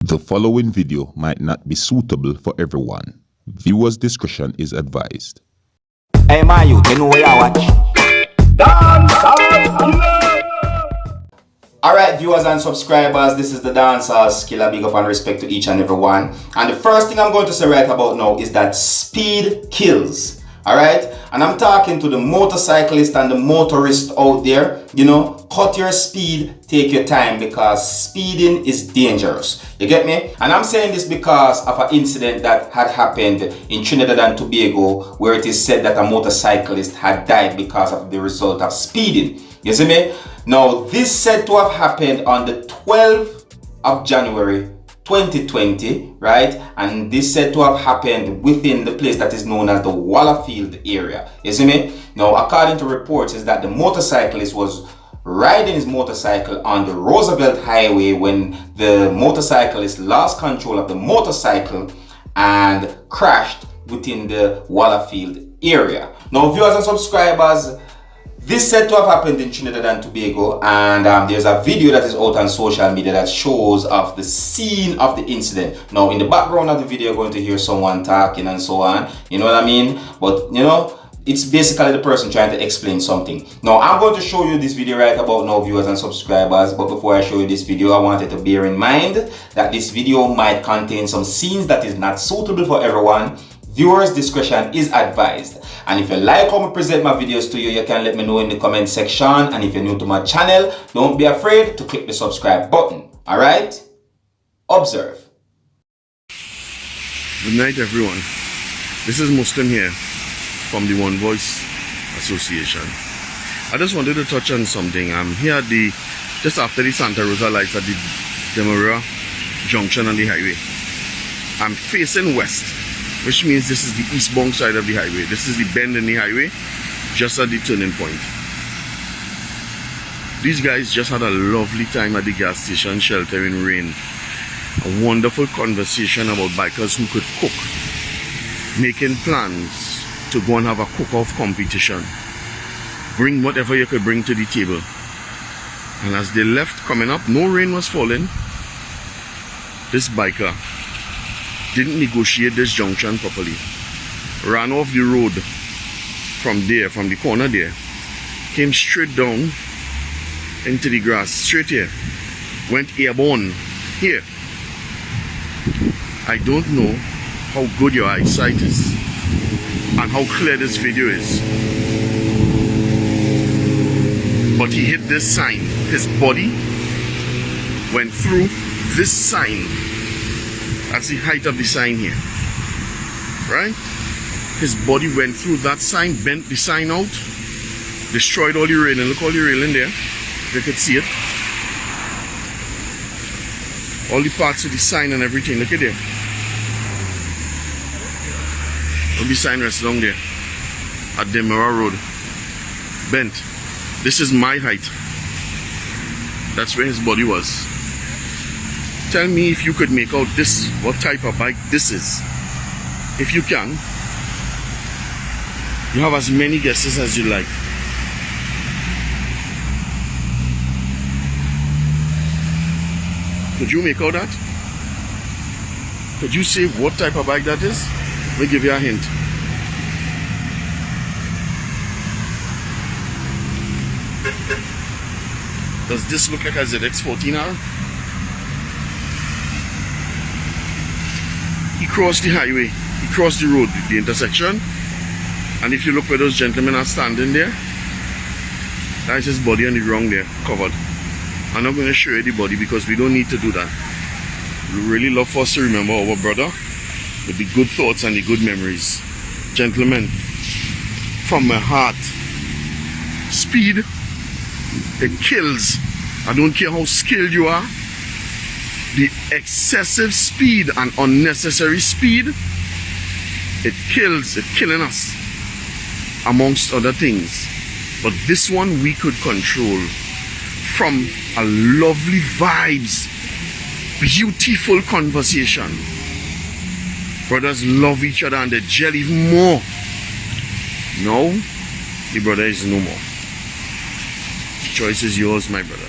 The following video might not be suitable for everyone. Viewers' discretion is advised. Hey man, you know what I watch? Dancehall. Alright viewers and subscribers, this is the Dancehall Skilla. Big up and respect to each and every one. And the first thing I'm going to say right about now is that speed kills. Alright? And I'm talking to the motorcyclist and the motorist out there. You know, cut your speed, take your time, because speeding is dangerous. You get me? And I'm saying this because of an incident that had happened in Trinidad and Tobago, where it is said that a motorcyclist had died because of the result of speeding. You see me? Now, this said to have happened on the 12th of January 2020, right? And this said to have happened within the place that is known as the Wallafield area. You see me? Now, according to reports, is that the motorcyclist was riding his motorcycle on the Roosevelt Highway when the motorcyclist lost control of the motorcycle and crashed within the Wallafield area. Now, viewers and subscribers, this said to have happened in Trinidad and Tobago, and there's a video that is out on social media that shows of the scene of the incident. Now, in the background of the video, you're going to hear someone talking and so on. You know what I mean? But, you know, it's basically the person trying to explain something. Now, I'm going to show you this video right about now, viewers and subscribers. But before I show you this video, I wanted to bear in mind that this video might contain some scenes that is not suitable for everyone. Viewers' discretion is advised. And if you like how I present my videos to you, you can let me know in the comment section. And if you're new to my channel, don't be afraid to click the subscribe button. Alright? Observe. Good night, everyone. This is Muslim here from the One Voice Association. I just wanted to touch on something. I'm here at just after the Santa Rosa lights at the Demerara Junction on the highway. I'm facing west, which means this is the eastbound side of the highway. This is the bend in the highway, just at the turning point. These guys just had a lovely time at the gas station, sheltering rain. A wonderful conversation about bikers who could cook, making plans to go and have a cook-off competition. Bring whatever you could bring to the table. And as they left, coming up, no rain was falling. This biker didn't negotiate this junction properly, ran off the road from there, from the corner there, came straight down into the grass, straight here, went airborne here. I don't know how good your eyesight is and how clear this video is, but he hit this sign. His body went through this sign. That's the height of the sign here, right? His body went through that sign, bent the sign out, destroyed all the railing. Look, all the railing there, if you could see it. All the parts of the sign and everything, look at there. All the sign rests down there at Demerara Road, bent. This is my height. That's where his body was. Tell me if you could make out this, what type of bike this is. If you can, you have as many guesses as you like. Could you make out that? Could you say what type of bike that is? Let me give you a hint. Does this look like a ZX14R? He crossed the highway, he crossed the road, the intersection, and if you look where those gentlemen are standing there, that's his body on the ground there, covered. I'm not going to show you the body because we don't need to do that. We really love for us to remember our brother with the good thoughts and the good memories. Gentlemen, from my heart, speed, it kills. I don't care how skilled you are. The excessive speed and unnecessary speed, it kills, it's killing us, amongst other things. But this one we could control from a lovely vibes, beautiful conversation. Brothers love each other and they gel even more. No, the brother is no more. The choice is yours, my brother.